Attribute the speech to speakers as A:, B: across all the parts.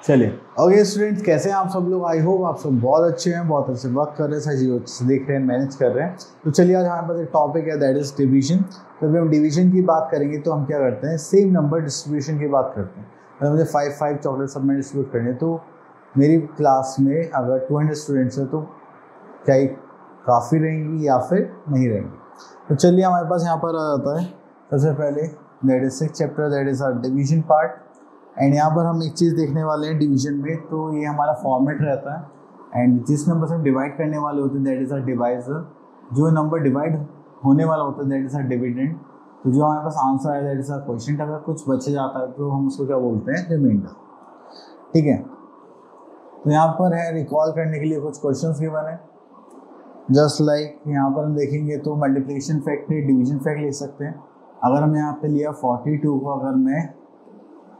A: चलिए okay students, कैसे हैं आप सब लोग। आई होप आप सब बहुत अच्छे हैं, बहुत अच्छे वर्क कर रहे हैं, सारी चीज़ों से देख रहे हैं, मैनेज कर रहे हैं। तो चलिए आज हमारे पास एक टॉपिक है, दैट इज डिवीजन। तो अभी हम डिवीजन की बात करेंगे तो हम क्या करते हैं, सेम नंबर डिस्ट्रीब्यूशन की बात करते हैं। अगर मुझे 5 चॉकलेट सब में डिस्ट्रीब्यूट करने, तो मेरी क्लास में अगर 200 स्टूडेंट्स हैं तो क्या ये काफ़ी रहेंगी या फिर नहीं रहेंगी। तो चलिए हमारे पास यहाँ पर आ जाता है सबसे पहले that is 6th chapter, that is our division part. And यहाँ पर हम एक चीज़ देखने वाले हैं डिवीजन में, तो ये हमारा फॉर्मेट रहता है। एंड जिस नंबर से हम डिवाइड करने वाले होते हैं दैट इज़ आवर डिवाइजर। जो नंबर डिवाइड होने वाला होता है दैट इज़ आवर डिविडेंड। तो जो हमारे पास आंसर है दैट इज़ आवर क्वेश्चन। अगर कुछ बचे जाता है तो हम उसको क्या बोलते हैं, रिमाइंडर। ठीक है, तो यहाँ पर है रिकॉल करने के लिए कुछ क्वेश्चंस गिवन है। जस्ट लाइक यहाँ पर हम देखेंगे तो मल्टीप्लिकेशन फैक्ट है, डिवीजन फैक्ट लिख सकते हैं। अगर हम यहाँ पे लिया 42 को अगर मैं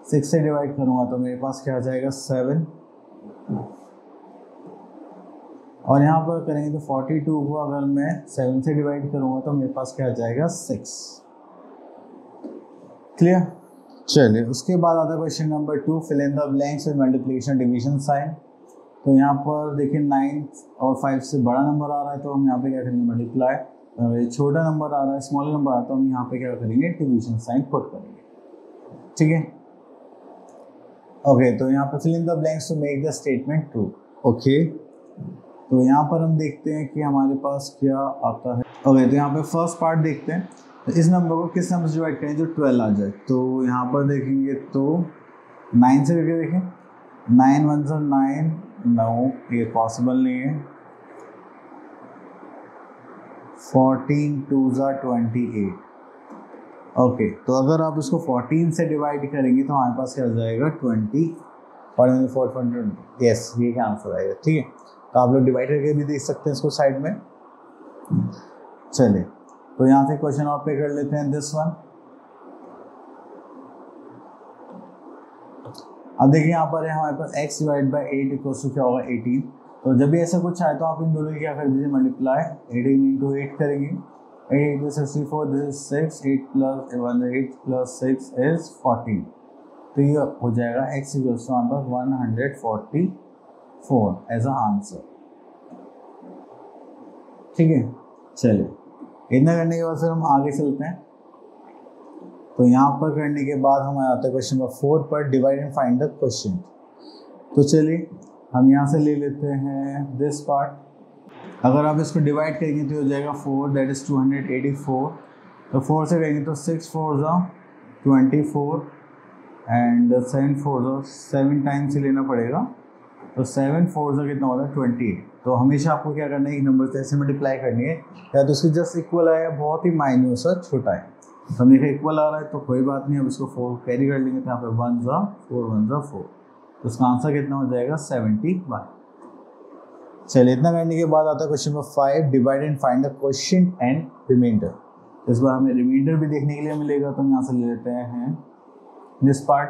A: 6 से डिवाइड करूँगा तो मेरे पास क्या आ जाएगा 7। और यहाँ पर करेंगे तो 42 को अगर मैं 7 से डिवाइड करूँगा तो मेरे पास क्या आ जाएगा 6। क्लियर। चलिए उसके बाद आता है question number 2, fill in the blanks with multiplication division sign. तो यहाँ पर देखिए 9 और 5 से बड़ा नंबर आ रहा है तो हम यहाँ पे क्या करेंगे, मल्टीप्लाई। अगर छोटा नंबर आ रहा है, स्मॉल नंबर आ रहा है, तो हम यहाँ पे क्या करेंगे, डिवीजन साइन पुट करेंगे। ठीक है, ओके। तो यहाँ पर fill in the blanks to make the statement true. Okay, तो यहाँ पर हम देखते हैं कि हमारे पास क्या आता है। ओके, तो यहाँ पे फर्स्ट पार्ट देखते हैं। तो इस नंबर को किस नंबर से डिवाइड करें जो 12 आ जाए। तो यहाँ पर देखेंगे तो 9 से करके देखें, 9 1 से 9, नो ये पॉसिबल नहीं है। 14 2 ज़ा 28। ओके, तो अगर आप इसको 14 से डिवाइड करेंगे तो हमारे पास क्या आ जाएगा 20 और 4 यस, ये क्या आंसर आएगा। ठीक है, तो आप लोग डिवाइड करके भी देख सकते हैं इसको साइड में। चलिए तो यहाँ से क्वेश्चन और पे कर लेते हैं, दिस वन। अब देखिए यहाँ पर है हमारे पास x divide by 8 equals to क्या होगा 18। तो जब भी ऐसा कुछ आए तो आप इन दोनों की क्या कर दीजिए, मल्टीप्लाई। 18 इंटू 8 करेंगे, 8 × 64, this is 6, 8 plus 8 plus 6 is 14। तो ये हो जाएगा x इक्वल्स टू हमारे पास 144 एज अ आंसर। ठीक है, चलिए इतना करने के बाद फिर हम आगे चलते हैं। तो यहाँ पर करने के बाद हमारा आता है क्वेश्चन नंबर 4 पर, divide and find the question. तो चलिए हम यहाँ से ले लेते हैं दिस पार्ट। अगर आप इसको डिवाइड करेंगे तो हो जाएगा 4, दैट इज 284। तो 4 से करेंगे तो 6 4 ज़ा 24 एंड 7 4 ज़ा 7 टाइम्स से लेना पड़ेगा। तो 7 4 ज़ा कितना होता है 28। तो हमेशा आपको क्या करना है, एक नंबर से ऐसे मल्टीप्लाई करनी है, या तो उसकी जस्ट इक्वल आया, बहुत ही माइन्यूट सा छोटा है। तो हमने इक्वल आ रहा है तो कोई बात नहीं, अब इसको 4 कैरी कर लेंगे तो यहाँ पे 1 ज़ा 4 1 ज़ा 4। तो इसका आंसर कितना हो जाएगा 71। चलिए इतना करने के बाद आता है question number 5, divide and find the quotient and remainder. इस बार हमें रिमाइंडर भी देखने के लिए मिलेगा, तो हम यहाँ से ले लेते हैं दिस पार्ट।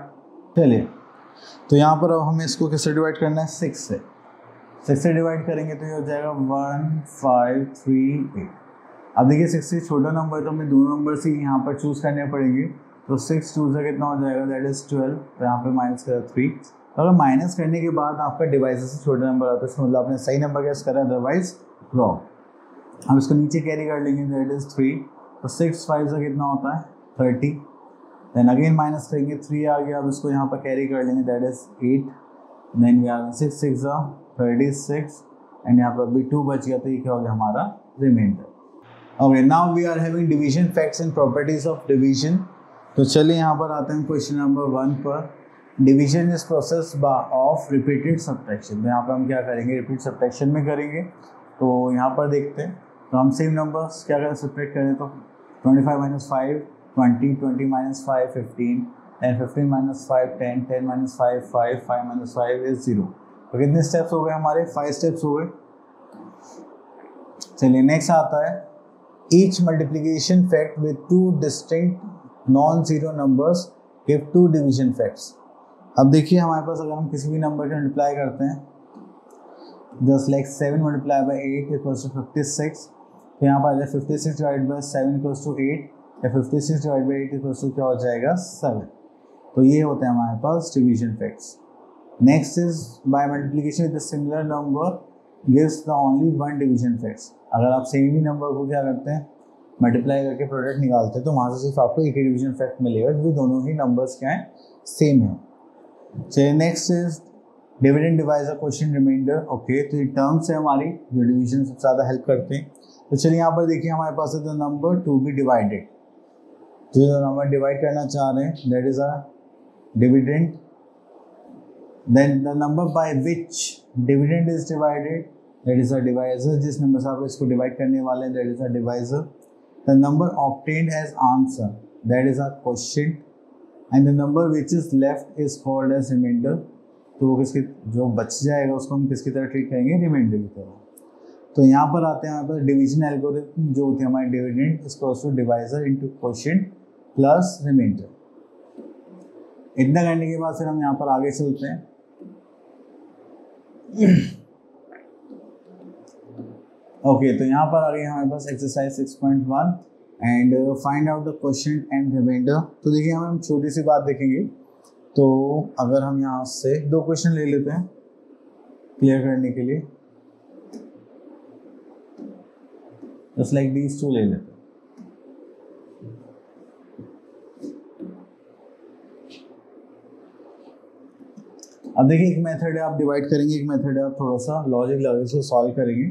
A: चलिए तो यहाँ पर अब हमें इसको किससे डिवाइड करना है, 6 से। 6 से डिवाइड करेंगे तो ये हो जाएगा 1 5 3 8। अब देखिए 6 से छोटा नंबर है तो हमें दोनों नंबर से यहाँ पर चूज़ करने पड़ेंगे। तो 6 2 से कितना हो जाएगा, दैट इज 12। तो यहाँ पे माइनस करा 3। तो अगर माइनस करने के बाद आपका डिवाइस से छोटा नंबर आता है, इसका मतलब आपने सही नंबर गेस करा, अदरवाइज रॉन्ग। हम इसको नीचे कैरी कर लेंगे, दैट इज 3। तो 6 5 से कितना होता है 30। देन अगेन माइनस करेंगे, 3 आ गया, अब इसको यहाँ पर कैरी कर लेंगे, that is 8। Then we are 6 6 ज़ा 36 एंड यहाँ पर अभी 2 बच गया, तो ये क्या हो गया हमारा remainder. Okay, now we are having division facts and properties of division. तो चलिए यहाँ पर आते हैं क्वेश्चन नंबर 1 पर। Division is process of repeated subtraction. तो यहाँ पर हम क्या करेंगे, रिपीट सब्ट्रैक्शन में करेंगे। तो यहाँ पर देखते हैं, तो हम सेम नंबर्स क्या करें, सब्ट्रैक्ट करें तो 25 minus 5 20, 20 minus 5 15 and 15 minus 5 10, 10 minus 5 5, 5 minus 5 is 0। तो कितने स्टेप्स हो गए हमारे, 5 स्टेप्स हो गए। चलिए नेक्स्ट आता है, each multiplication fact with 2 distinct non-zero numbers give 2 division facts। अब देखिए हमारे पास अगर हम किसी भी नंबर के मल्टीप्लाई करते हैं, just like 7 multiply by 8 equals to 56। तो यहाँ पर आ जाए 56 डिवाइड बाई 7 इक्वल्स टू 8, या 56 डिवाइड बाई 8 इक्वल्स टू क्या हो जाएगा 7। तो ये होते हैं हमारे पास division facts. Next is by multiplication with similar number gives the only one division facts. अगर आप सेम ही नंबर को क्या करते हैं मल्टीप्लाई करके प्रोडक्ट निकालते हैं तो वहाँ से सिर्फ आपको एक ही डिवीजन फैक्ट मिलेगा क्योंकि दोनों ही नंबर्स क्या है सेम है। चलिए next is dividend divisor a quotient remainder. Okay, तो ये टर्म्स है हमारी जो डिवीजन सबसे ज़्यादा हेल्प करते हैं। तो चलिए यहाँ पर देखिए हमारे पास है the number to be divided, जो नंबर डिवाइड करना चाह रहे हैं that is a dividend. Then the number by which dividend is divided that is a divisor, जिस नंबर से आप इसको डिवाइड करने वाले हैं that is a divisor. The number obtained as answer that is a quotient and the number which is left is called as remainder. तो वो किसके जो बच जाएगा उसको हम किसकी तरह ट्रीट करेंगे रिमाइंडर की तरह। तो यहाँ पर आते हैं हमारे पास डिवीजन एल्गोरिथम जो होती है हमारी dividend is equals to divisor into quotient plus remainder. इतना करने के बाद फिर हम यहाँ पर आगे चलते हैं। ओके, तो यहाँ पर आ गई हमारे पास exercise 6.1 and find out the quotient and remainder. तो देखिए हम छोटी सी बात देखेंगे। तो अगर हम यहाँ से दो क्वेश्चन ले लेते हैं क्लियर करने के लिए, जस्ट लाइक दीज टू ले लेते हैं। अब देखिए एक मेथड है आप डिवाइड करेंगे, एक मेथड है आप थोड़ा सा लॉजिक लगा के सॉल्व करेंगे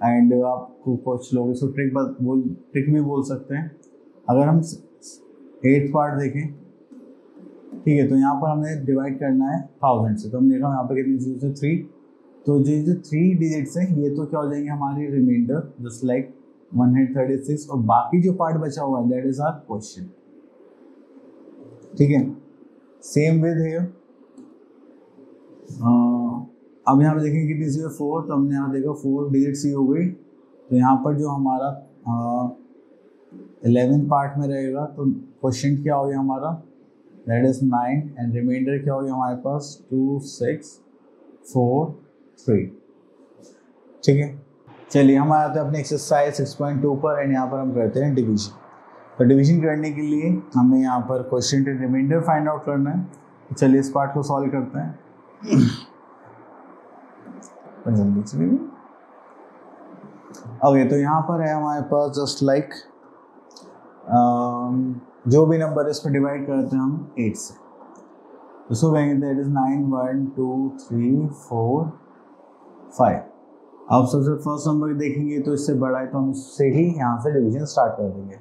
A: एंड आपको कुछ लोग इसको ट्रिक भी बोल सकते हैं। अगर हम 8th पार्ट देखें, ठीक है, तो यहाँ पर हमने डिवाइड करना है 1000 से। तो हमने देखा यहाँ पर कितनी चीज़ है 3, तो जो 3 डिजिट्स हैं ये तो क्या हो जाएंगे हमारी रिमाइंडर जस्ट लाइक 136, और बाकी जो पार्ट बचा हुआ है दैट इज आवर क्वोशिएंट। ठीक है, सेम विद हियर। अब यहाँ पे देखेंगे कितनी सी है 4, तो हमने यहाँ देखा 4 डिजिट सी हो गई। तो यहाँ पर जो हमारा 11 पार्ट में रहेगा तो क्वोशिएंट क्या हो गया हमारा दैट इज 9 एंड रिमाइंडर क्या हो गया हमारे पास 2 6 4 3। ठीक है, चलिए हम आते हैं अपने एक्सरसाइज 6.2 पर एंड यहाँ पर हम करते हैं डिवीजन। तो डिवीजन करने के लिए हमें यहाँ पर quotient and remainder find out करना है। तो चलिए इस पार्ट को सॉल्व करते हैं। जल्दी चलिए। ओके, तो यहाँ पर है हमारे पास जस्ट लाइक जो भी नंबर है इसको डिवाइड करते हैं हम 8 से। तो सो कहेंगे दैट इज 9 1 2 3 4 5। अब सबसे फर्स्ट नंबर देखेंगे तो इससे बड़ा है तो हम इससे ही यहाँ से डिवीजन स्टार्ट कर देंगे।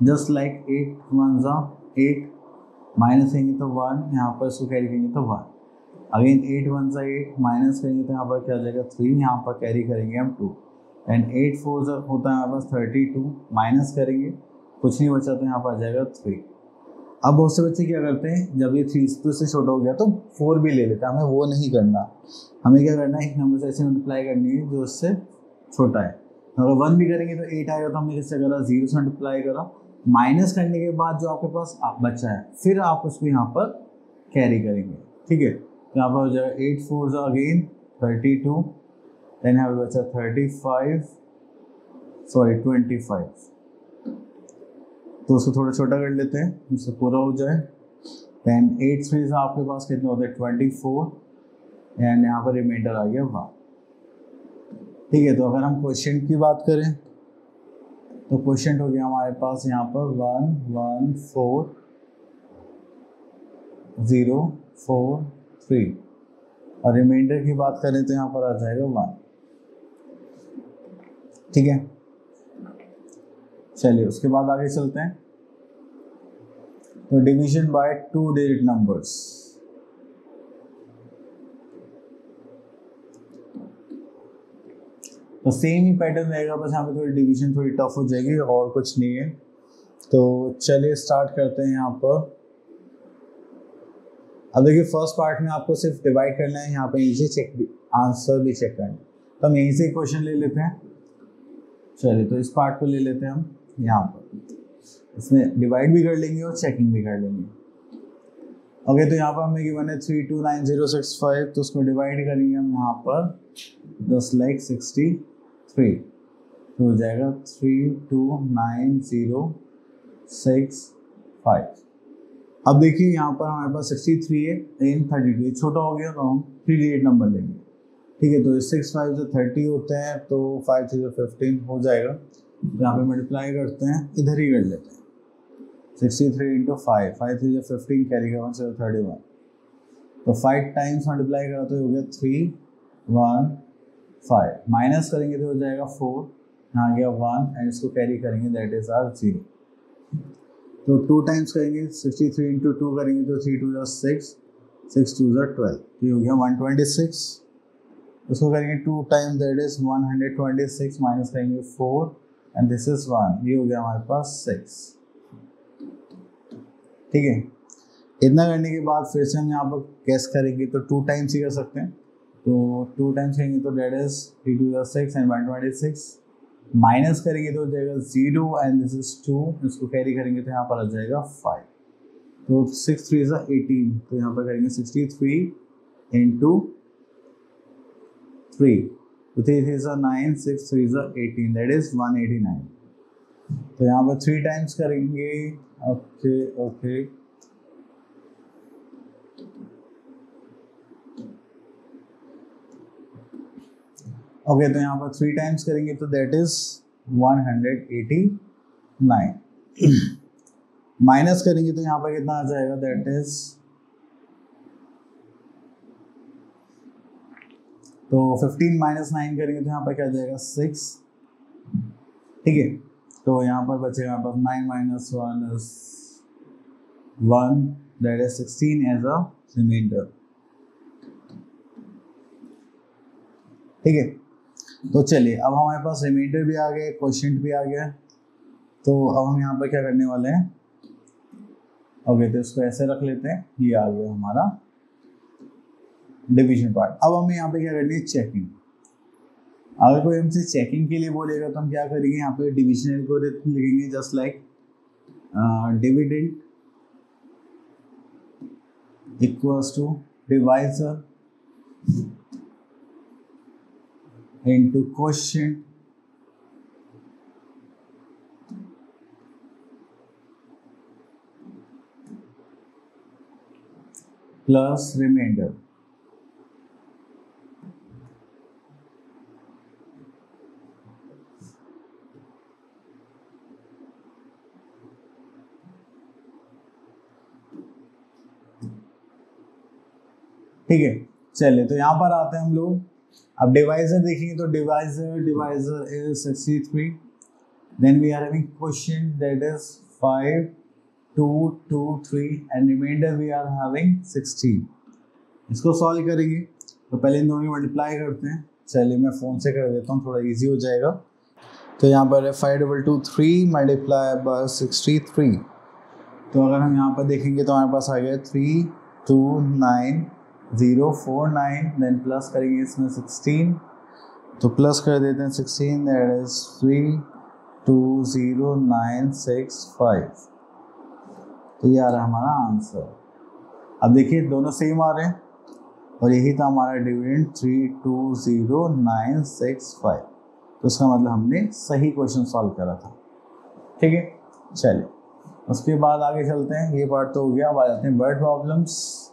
A: जस्ट लाइक 8 1 जा 8, माइनस करेंगे तो 1, यहाँ पर इसको कैरी करेंगे तो 1। अगेन 8 1 जा 8, माइनस करेंगे तो यहाँ पर क्या हो जाएगा 3, यहाँ पर कैरी करेंगे हम 2 एंड 8 4 जा होता है हमारे पास 32, माइनस करेंगे कुछ नहीं बचा तो यहाँ पर आ जाएगा 3। अब बहुत से बच्चे क्या करते हैं जब ये 3 से छोटा हो गया तो 4 भी ले लेते हैं। हमें वो नहीं करना, हमें क्या करना है एक नंबर से ऐसे मल्टीप्लाई करनी है जो उससे छोटा है। अगर 1 भी करेंगे तो 8 आएगा, तो हमने किससे करा 0 से मल्टीप्लाई करा, माइनस करने के बाद जो आपके पास बचा है फिर आप उसको यहाँ पर कैरी करेंगे। ठीक है, तो यहाँ पर हो जाएगा 8 4 अगेन 32, देन यहाँ पर बचा 25, तो उसको थोड़ा छोटा कर लेते हैं उससे पूरा हो जाए। देन 8 3 से आपके पास कितने होते हैं 24 एंड यहाँ पर रिमाइंडर आ गया 1। ठीक है, तो अगर हम क्वोशिएंट की बात करें तो क्वोशिएंट हो गया हमारे पास यहाँ पर 1 1 4 0 4 3 और रिमाइंडर की बात करें तो यहाँ पर आ जाएगा 1। ठीक है, चलिए उसके बाद आगे चलते हैं। तो डिवीजन बाय 2 डिजिट नंबर्स। तो सेम ही पैटर्न रहेगा, बस यहाँ पे थोड़ी डिवीजन थोड़ी टफ हो जाएगी और कुछ नहीं है। तो चलिए स्टार्ट करते हैं यहाँ पर। अब देखिए फर्स्ट पार्ट में आपको सिर्फ डिवाइड करना है, यहाँ पे नीचे चेक भी आंसर भी चेक करना है। तो हम यहीं से क्वेश्चन ले लेते हैं। चलिए तो इस पार्ट को ले लेते हैं हम यहाँ पर, इसमें डिवाइड भी कर लेंगे और चेकिंग भी कर लेंगे। ओके, तो यहाँ पर हमें गिवन है 329065, तो उसको डिवाइड करेंगे हम यहाँ पर 10 लाइक 63, तो हो जाएगा 32906 5। अब देखिए यहाँ पर हमारे पास 63 है इन 32, ये छोटा हो गया तो हम 3 नंबर लेंगे। ठीक है, तो 6 5 जो 30 होते हैं तो 5 3 15 हो जाएगा। तो यहाँ पे मल्टीप्लाई करते हैं, इधर ही कर लेते हैं 63 इंटू 5, 5 3 15 कैरी का 1 7 31, तो 5 टाइम्स मल्टीप्लाई करा तो हो गया 3 1 5, माइनस करेंगे तो हो जाएगा 4, यहाँ गया 1 एंड इसको कैरी करेंगे दैट इज आर 0। तो 2 टाइम्स करेंगे 63 इंटू 2 करेंगे तो 3 2 6, 6 2 12, तो ये हो गया 126। उसको करेंगे 2 टाइम्स दैट इज 126, माइनस करेंगे 4 एंड दिस इज 1, ये हो गया हमारे पास 6। ठीक है, इतना करने के बाद फिर से हम यहाँ पर कैस करेंगे तो 2 टाइम्स ही कर सकते हैं। तो 2 टाइम्स करेंगे तो दैट इज 3 2 6 एंड 126, माइनस करेंगे तो हो जाएगा 0 एंड दिस इज 2, इसको कैरी करेंगे तो यहाँ पर आ जाएगा 5, तो 6 3 18, तो यहाँ पर करेंगे 63 इंटू 3, तो 3 3 9, 6 3 18, दैट इज 189। तो यहाँ पर 3 टाइम्स करेंगे, ओके ओके, ओके, तो यहाँ पर 3 टाइम्स करेंगे तो दैट इज 189, माइनस करेंगे तो यहाँ पर कितना आ जाएगा दैट इज, तो 15 माइनस 9 करेंगे तो यहाँ पर क्या आ जाएगा 6। ठीक है, तो यहाँ पर बचेगा हमारे पास 9 minus 1 is 1, that is 16 as a remainder. ठीक है, तो चलिए अब हमारे पास रिमाइंडर भी आ गया, क्वोशिएंट भी आ गया, तो अब हम यहाँ पर क्या करने वाले हैं, ओके, तो इसको ऐसे रख लेते हैं, ये आ गया हमारा डिवीजन पार्ट। अब हमें यहाँ पे क्या करनी है, चेकिंग। अगर कोई हमसे चेकिंग के लिए बोलेगा तो हम क्या करेंगे, यहाँ पे डिवीजन एल्गोरिथम लिखेंगे, just like dividend equals to divisor into quotient plus remainder। ठीक है, चलिए तो यहाँ पर आते हैं हम लोग। अब डिवाइजर देखेंगे तो divisor is 63, then we are having quotient that is 5 2 2 3 and remainder we are having 16। इसको सॉल्व करेंगे तो पहले इन दोनों की मल्टीप्लाई करते हैं। चलिए मैं फ़ोन से कर देता हूँ, थोड़ा इजी हो जाएगा। तो यहाँ पर है 5 2 2 3 मल्टीप्लाई बाय 63। तो अगर हम यहाँ पर देखेंगे तो हमारे पास आ गया 3 2 9 0 4 9, देन प्लस करेंगे इसमें 16, तो प्लस कर देते हैं 16, दैट इज 3 2 0 9 6 5। तो ये आ रहा है हमारा आंसर। अब देखिए दोनों सेम आ रहे हैं और यही था हमारा डिविडेंड 3 2 0 9 6 5। तो इसका मतलब हमने सही क्वेश्चन सॉल्व करा था। ठीक है, चलिए उसके बाद आगे चलते हैं। ये पार्ट तो हो गया। अब आ जाते हैं वर्ड प्रॉब्लम्स।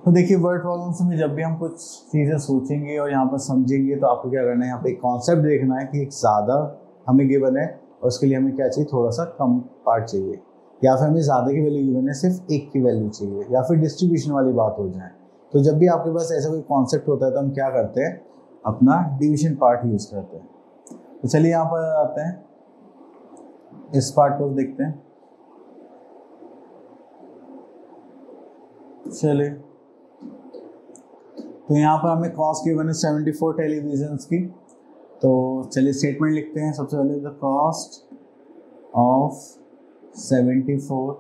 A: तो देखिए वर्ड प्रॉब्लम्स में जब भी हम कुछ चीज़ें सोचेंगे और यहाँ पर समझेंगे तो आपको क्या करना है, यहाँ पे एक कॉन्सेप्ट देखना है कि एक ज़्यादा हमें गिवन है और उसके लिए हमें क्या चाहिए, थोड़ा सा कम पार्ट चाहिए, या फिर हमें ज़्यादा की वैल्यू गिवन है सिर्फ एक की वैल्यू चाहिए, या फिर डिस्ट्रीब्यूशन वाली बात हो जाए। तो जब भी आपके पास ऐसा कोई कॉन्सेप्ट होता है तो हम क्या करते हैं, अपना डिविजन पार्ट यूज़ करते हैं। तो चलिए यहाँ पर आते हैं, इस पार्ट को देखते हैं। चलिए तो यहाँ पर हमें कॉस्ट गिवन है 74 टेलीविजन्स की। तो चलिए स्टेटमेंट लिखते हैं। सबसे पहले द कॉस्ट ऑफ 74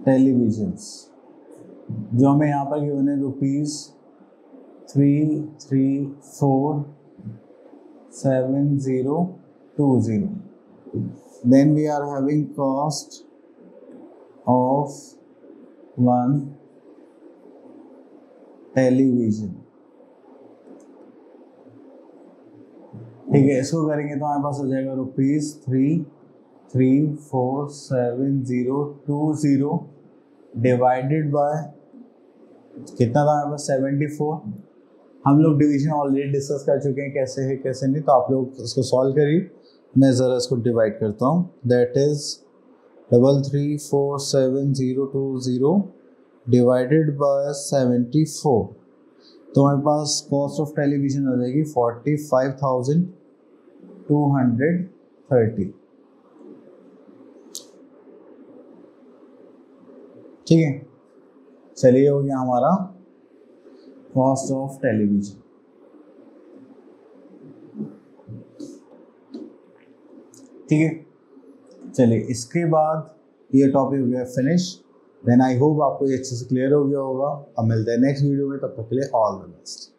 A: टेलीविजन्स, जो हमें यहाँ पर गिवन है ₹3347020। Then we are having cost of 1 television. ठीक है, इसको करेंगे तो हमारे पास आ जाएगा ₹3 347020 डिवाइडेड बाय कितना था हमारे पास 74। हम लोग डिवीजन ऑलरेडी डिस्कस कर चुके हैं कैसे है कैसे नहीं, तो आप लोग इसको सॉल्व करिए। मैं ज़रा इसको डिवाइड करता हूँ। दैट इज़ 334720 डिवाइडेड बाय 74, तो हमारे पास कॉस्ट ऑफ टेलीविज़न हो जाएगी 45,230। ठीक है, चलिए हो गया हमारा कॉस्ट ऑफ टेलीविज़न। ठीक है, चलिए इसके बाद ये टॉपिक हो गया फिनिश। देन आई होप आपको ये अच्छे से क्लियर हो गया होगा। अब मिलते हैं नेक्स्ट वीडियो में, तब तक के लिए ऑल द बेस्ट।